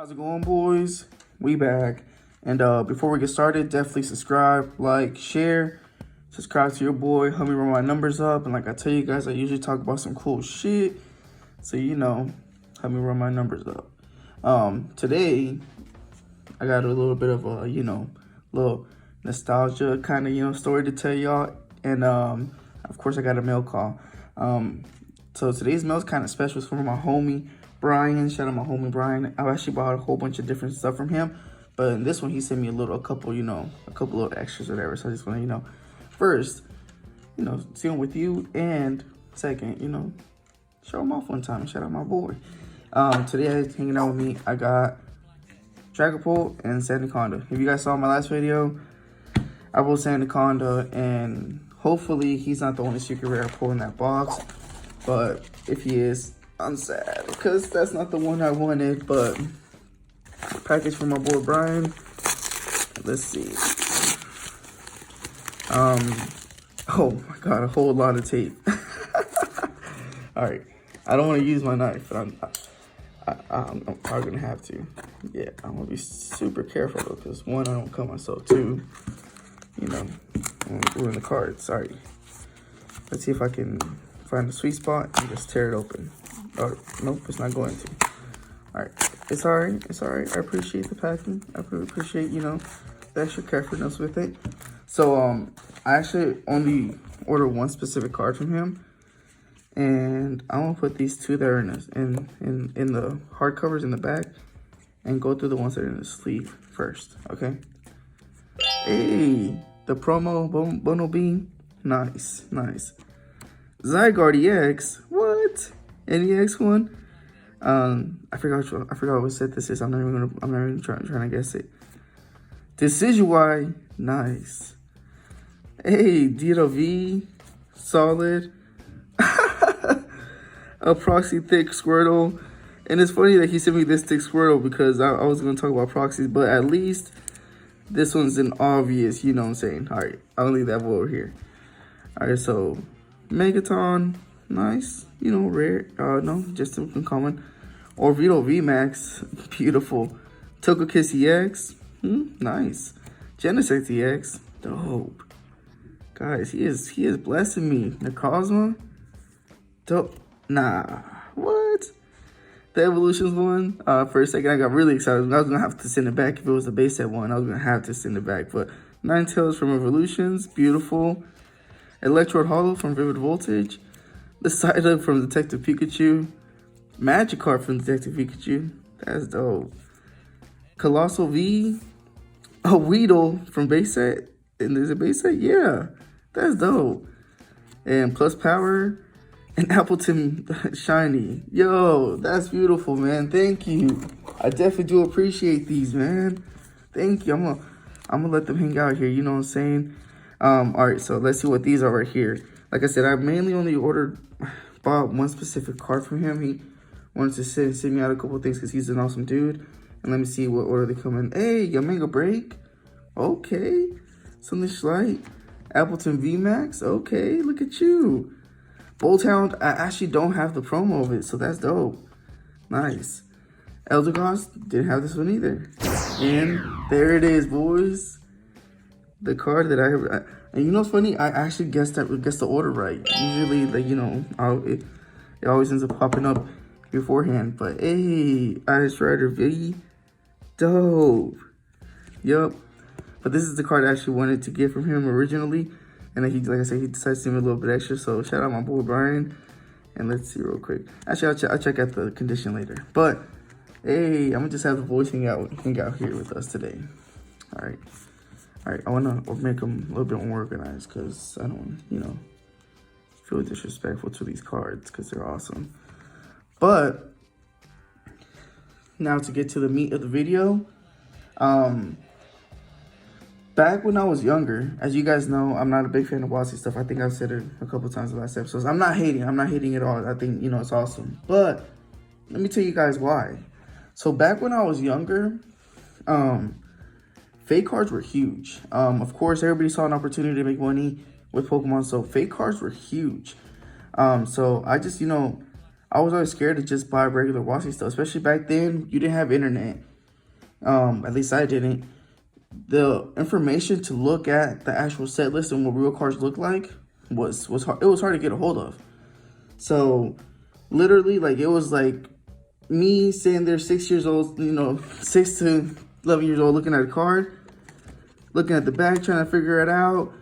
How's it going, boys? We back. And before we get started, definitely subscribe, like, share, subscribe to your boy, help me run my numbers up. And like I tell you guys, I usually talk about some cool shit. So, help me run my numbers up. Today, I got a little bit of a, little nostalgia kind of, story to tell y'all. And of course, I got a mail call. So today's mail is kind of special. It's from my homie, Brian. Shout out my homie, Brian. I actually bought a whole bunch of different stuff from him. But in this one, he sent me a couple little extras or whatever. So I just want to, first, see him with you. And second, show him off one time. Shout out my boy. Today, hanging out with me, I got Dragapult and Sandaconda. If you guys saw my last video, I pulled Sandaconda, and hopefully he's not the only secret rare I pull in that box. But if he is, I'm sad because that's not the one I wanted. But package from my boy Brian. Let's see. Oh my god, a whole lot of tape. All right, I don't want to use my knife, but I'm probably gonna have to. Yeah, I'm gonna be super careful though, because one, I don't cut myself. Two, I'm gonna ruin the card. Sorry. Let's see if I can find a sweet spot and just tear it open. Oh, nope, it's not going to. All right, it's all right. It's all right. I appreciate the packing. I appreciate, the extra carefulness with it. So, I actually only ordered one specific card from him, and I'm gonna put these two that are in the hardcovers in the back, and go through the ones that are in the sleeve first. Okay. Hey, the promo Bono Bean. Nice. Zygarde EX. What? NEX one? I forgot what set this is. I'm not even trying to guess it. Decidueye. Nice. Hey, DLV. Solid. A Proxy thick Squirtle. And it's funny that he sent me this thick Squirtle because I was going to talk about Proxies, but at least this one's an obvious, you know what I'm saying? All right, I'll leave that over here. All right, so Megaton, nice, rare, no, just uncommon. Orvito VMAX, beautiful. Togekiss EX, nice. Genesect EX, dope. Guys, he is blessing me. Necrozma, dope. Nah, what? The Evolutions one, for a second I got really excited. I was gonna have to send it back if it was a base set one. I was gonna have to send it back, but Ninetales from Evolutions, beautiful. Electrode Hollow from Vivid Voltage, the Psyduck from Detective Pikachu, Magikarp from Detective Pikachu, that's dope. Colossal V, a Weedle from base set, and there's a base set, yeah, that's dope. And Plus Power, and Appleton Shiny, yo, that's beautiful, man. Thank you. I definitely do appreciate these, man. Thank you. I'm gonna let them hang out here. You know what I'm saying? All right, so let's see what these are right here. Like I said, I mainly only bought one specific card from him. He wanted to send me out a couple of things because he's an awesome dude. And let me see what order they come in. Hey, your Mega Break. Okay. Something slight. Appleton VMAX. Okay, look at you. Bolthound, I actually don't have the promo of it, so that's dope. Nice. Eldegoss, didn't have this one either. And there it is, boys. The card that and you know what's funny? I actually guessed the order right. Usually, it always ends up popping up beforehand. But hey, Ice Rider V, dope. Yup. But this is the card I actually wanted to get from him originally, and then like I said, he decided to send me a little bit extra. So shout out my boy Brian. And let's see real quick. Actually, I'll check out the condition later. But hey, I'm gonna just have the voice hang out here with us today. All right. All right, I want to make them a little bit more organized because I don't, feel disrespectful to these cards because they're awesome. But now to get to the meat of the video. Back when I was younger, as you guys know, I'm not a big fan of Bossy stuff. I think I've said it a couple times in the last episodes. I'm not hating at all. I think, it's awesome. But let me tell you guys why. So back when I was younger, fake cards were huge. Of course, everybody saw an opportunity to make money with Pokemon, so fake cards were huge. So I just, I was always scared to just buy regular Wassy stuff, especially back then. You didn't have internet. At least I didn't. The information to look at the actual set list and what real cards look like was hard. It was hard to get a hold of. So literally, like, it was like me sitting there 6 years old, 6 to 11 years old, looking at a card, looking at the back, trying to figure it out,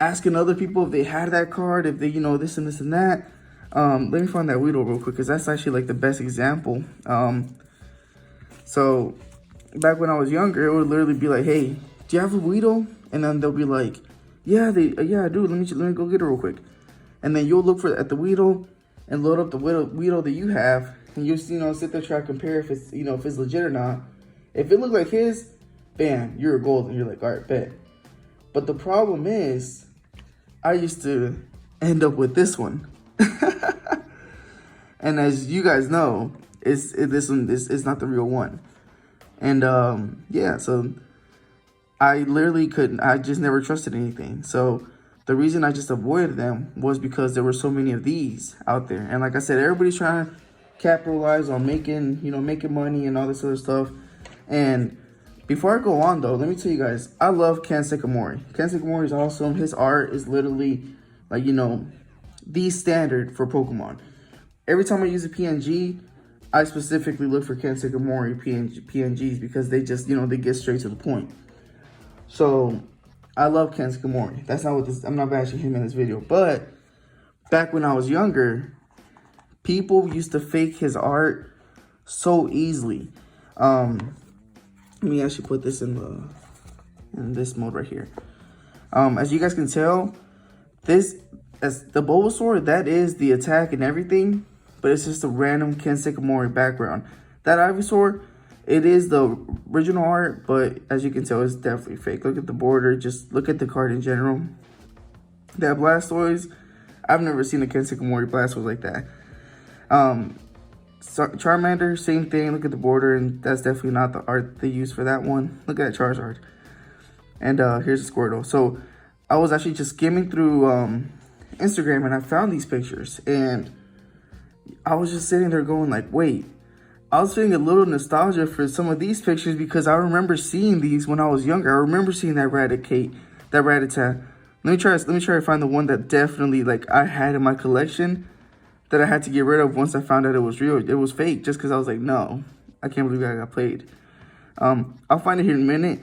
asking other people if they had that card, if they, this and this and that. Let me find that Weedle real quick, because that's actually like the best example. So back when I was younger, it would literally be like, hey, do you have a Weedle? And then they'll be like, yeah, I do. Let me go get it real quick. And then you'll look at the Weedle and load up the Weedle that you have, and you sit there try to compare if it's if it's legit or not. If it looked like his, bam, you're a golden. You're like, all right, bet. But the problem is, I used to end up with this one. And as you guys know, this one is not the real one. And yeah, so I literally couldn't. I just never trusted anything. So the reason I just avoided them was because there were so many of these out there. And like I said, everybody's trying to capitalize on making money and all this other stuff. And before I go on though, let me tell you guys, I love Ken Sakamori. Ken Sakamori is awesome. His art is literally like, the standard for Pokemon. Every time I use a PNG, I specifically look for Ken Sakamori PNGs because they just, they get straight to the point. So I love Ken Sakamori. That's not what this, I'm not bashing him in this video. But back when I was younger, people used to fake his art so easily. Let me actually put this in this mode right here. As you guys can tell, as the Bulbasaur, that is the attack and everything, but it's just a random Ken Sakamori background. That Ivysaur, it is the original art, but as you can tell, it's definitely fake. Look at the border, just look at the card in general. That Blastoise, I've never seen a Ken Sakamori Blastoise like that. Charmander, same thing. Look at the border, and that's definitely not the art they use for that one. Look at that Charizard. And here's a Squirtle. So I was actually just skimming through Instagram, and I found these pictures, and I was just sitting there going like, wait, I was feeling a little nostalgia for some of these pictures because I remember seeing these when I was younger. I remember seeing that Raticate, that Rattata. Let me try to find the one that definitely like I had in my collection that I had to get rid of once I found out it was real. It was fake, just because I was like, no, I can't believe I got played. I'll find it here in a minute.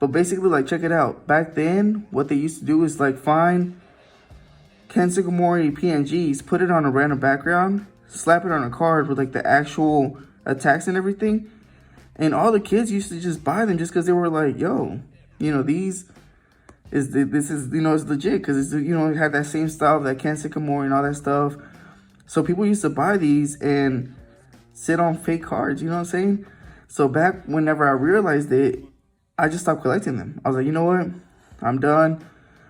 But basically, like, check it out. Back then, what they used to do is like find Ken Sakamori PNGs, put it on a random background, slap it on a card with like the actual attacks and everything. And all the kids used to just buy them just because they were like, yo, this is it's legit because it's, it had that same style of that Ken Sakamori and all that stuff. So people used to buy these and sit on fake cards, you know what I'm saying? So back whenever I realized it, I just stopped collecting them. I was like, you know what? I'm done.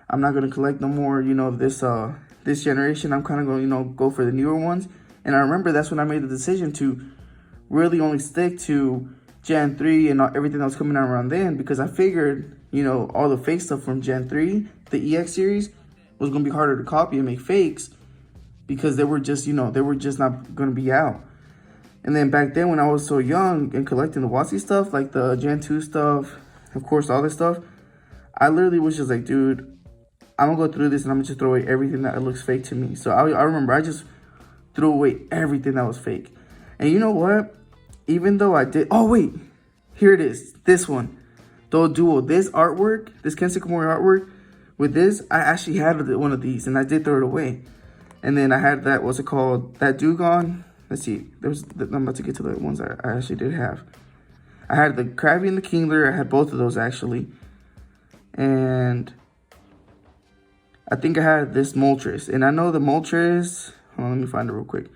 I'm not going to collect no more, this generation. I'm kind of going to, go for the newer ones. And I remember that's when I made the decision to really only stick to Gen 3 and everything that was coming out around then, because I figured, all the fake stuff from Gen 3, the EX series, was going to be harder to copy and make fakes because they were just not going to be out. And then back then when I was so young and collecting the WotC stuff, like the Gen 2 stuff, of course, all this stuff, I literally was just like, dude, I'm going to go through this and I'm going to just throw away everything that looks fake to me. So I remember I just threw away everything that was fake. And you know what? Even though I did... Oh, wait. Here it is. This one. The duel. This artwork, this Ken Sakamori artwork, with this, I actually had one of these and I did throw it away. And then I had that, what's it called? That Dugong. Let's see. I'm about to get to the ones I actually did have. I had the Krabby and the Kingler. I had both of those actually. And I think I had this Moltres. And I know the Moltres... Hold on, let me find it real quick.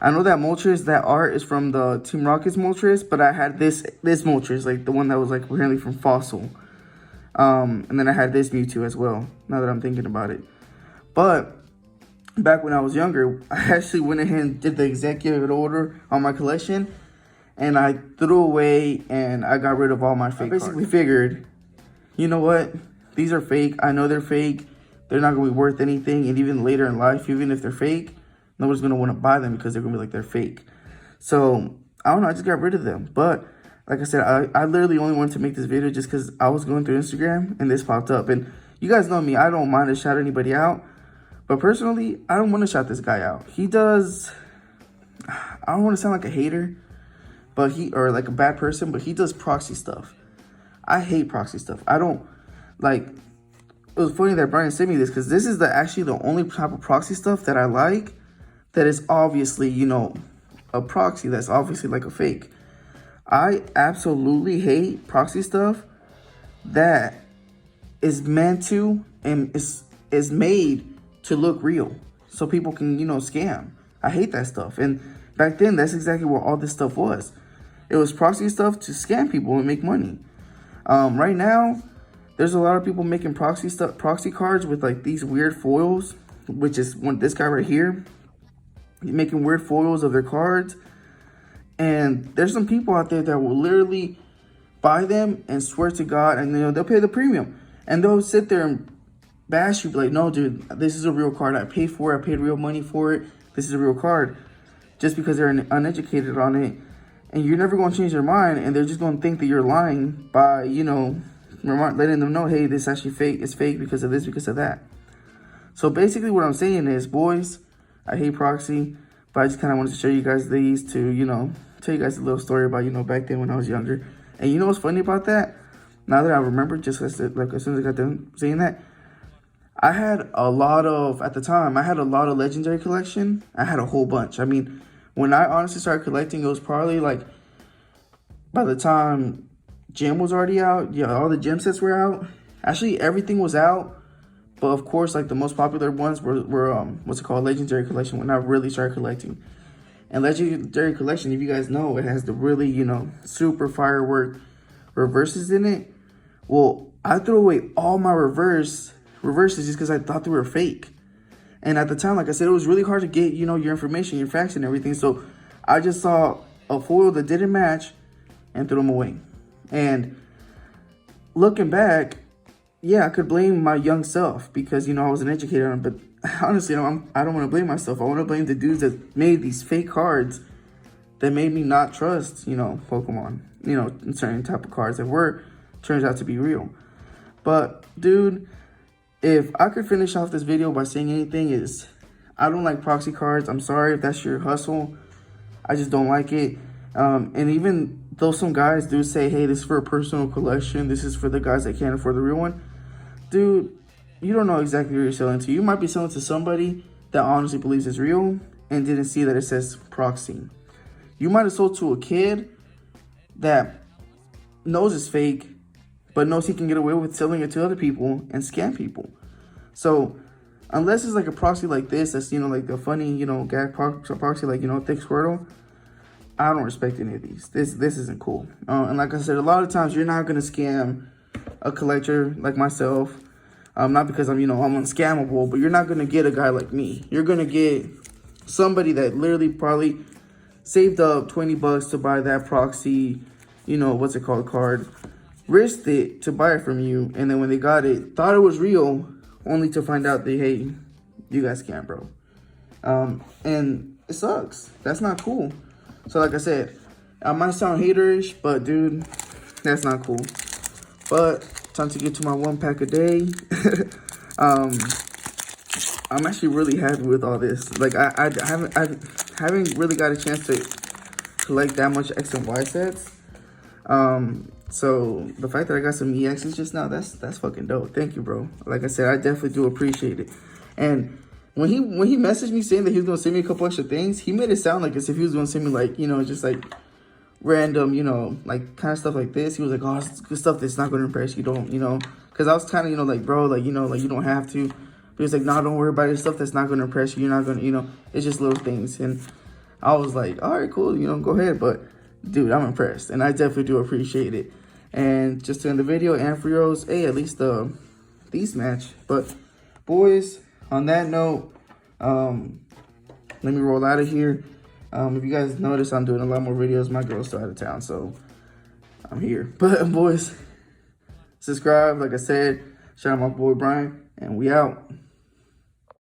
I know that Moltres, that art is from the Team Rocket's Moltres, but I had this Moltres, like the one that was like apparently from Fossil. And then I had this Mewtwo as well, now that I'm thinking about it. But back when I was younger, I actually went ahead and did the executive order on my collection, and I threw away and I got rid of all my fake cards. I basically figured, you know what? These are fake. I know they're fake. They're not going to be worth anything. And even later in life, even if they're fake, nobody's going to want to buy them because they're going to be like, they're fake. So, I don't know. I just got rid of them. But like I said, I literally only wanted to make this video just because I was going through Instagram and this popped up. And you guys know me, I don't mind to shout anybody out. But personally, I don't want to shout this guy out. He does, I don't want to sound like a hater, but or like a bad person, but he does proxy stuff. I hate proxy stuff. I don't, like, it was funny that Brian sent me this because this is actually the only type of proxy stuff that I like that is obviously, you know, a proxy that's obviously like a fake. I absolutely hate proxy stuff that is meant to and is made to look real so people can, you know, scam. I hate that stuff. And back then, that's exactly what all this stuff was. It was proxy stuff to scam people and make money. Right now, there's a lot of people making proxy cards with like these weird foils, which is this guy right here, making weird foils of their cards. And there's some people out there that will literally buy them and swear to God, and they'll pay the premium. And they'll sit there and bash you, be like, no, dude, this is a real card. I paid for it. I paid real money for it. This is a real card. Just because they're uneducated on it. And you're never going to change their mind, and they're just going to think that you're lying by, you know, letting them know, hey, this is actually fake. It's fake because of this, because of that. So basically what I'm saying is, boys, I hate proxy. But I just kind of wanted to show you guys these to, you know, tell you guys a little story about, you know, back then when I was younger. And you know what's funny about that? Now that I remember, just as soon as I got done saying that, I had a lot of, at the time, I had a lot of legendary collection. I had a whole bunch. I mean, when I honestly started collecting, it was probably like, by the time Gem was already out, yeah, all the gem sets were out. Actually, everything was out. But of course, like the most popular ones were what's it called, Legendary Collection, when I really started collecting. And Legendary Collection, if you guys know, it has the really, you know, super firework reverses in it. Well, I threw away all my reverses just because I thought they were fake. And at the time, like I said, it was really hard to get, you know, your information, your facts and everything. So I just saw a foil that didn't match and threw them away. And looking back, yeah, I could blame my young self because, you know, I wasn't educated on it. But honestly, I don't want to blame myself. I want to blame the dudes that made these fake cards that made me not trust, you know, Pokemon, you know, certain type of cards that turns out to be real. But, dude, if I could finish off this video by saying anything is, I don't like proxy cards. I'm sorry if that's your hustle. I just don't like it. And even though some guys do say, hey, this is for a personal collection, this is for the guys that can't afford the real one, dude, you don't know exactly who you're selling to. You might be selling to somebody that honestly believes it's real and didn't see that it says proxy. You might have sold to a kid that knows it's fake, but knows he can get away with selling it to other people and scam people. So unless it's like a proxy like this, that's, you know, like the funny, you know, gag proxy, like, you know, Thick Squirtle, I don't respect any of these. This isn't cool. And like I said, a lot of times you're not going to scam a collector like myself. Not because I'm unscammable, but you're not going to get a guy like me. You're going to get somebody that literally probably saved up $20 to buy that proxy, you know, what's it called, card, risked it to buy it from you, and then when they got it, thought it was real, only to find out that, hey, you guys scam, bro. And it sucks. That's not cool. So like I said, I might sound haterish, but dude, that's not cool. But time to get to my 1 pack a day. I'm actually really happy with all this. Like I haven't really got a chance to collect that much X and Y sets. So the fact that I got some EXs just now, that's fucking dope. Thank you, bro. Like I said, I definitely do appreciate it. And when he messaged me saying that he was gonna send me a couple extra things, he made it sound like as if he was gonna send me like, you know, just like random, you know, like kind of stuff like this. He was like, oh, it's good stuff that's not gonna impress you, don't, you know, because I was kind of, you know, like, bro, like, you know, like you don't have to. But he was like, nah, don't worry about it. Stuff that's not gonna impress you. You're not gonna, you know, it's just little things. And I was like, all right, cool, you know, go ahead. But dude, I'm impressed, and I definitely do appreciate it. And just to end the video, Amphrios, hey, at least these match. But boys, on that note, let me roll out of here. If you guys notice, I'm doing a lot more videos. My girl's still out of town, so I'm here. But boys, subscribe, like I said. Shout out my boy Brian, and we out.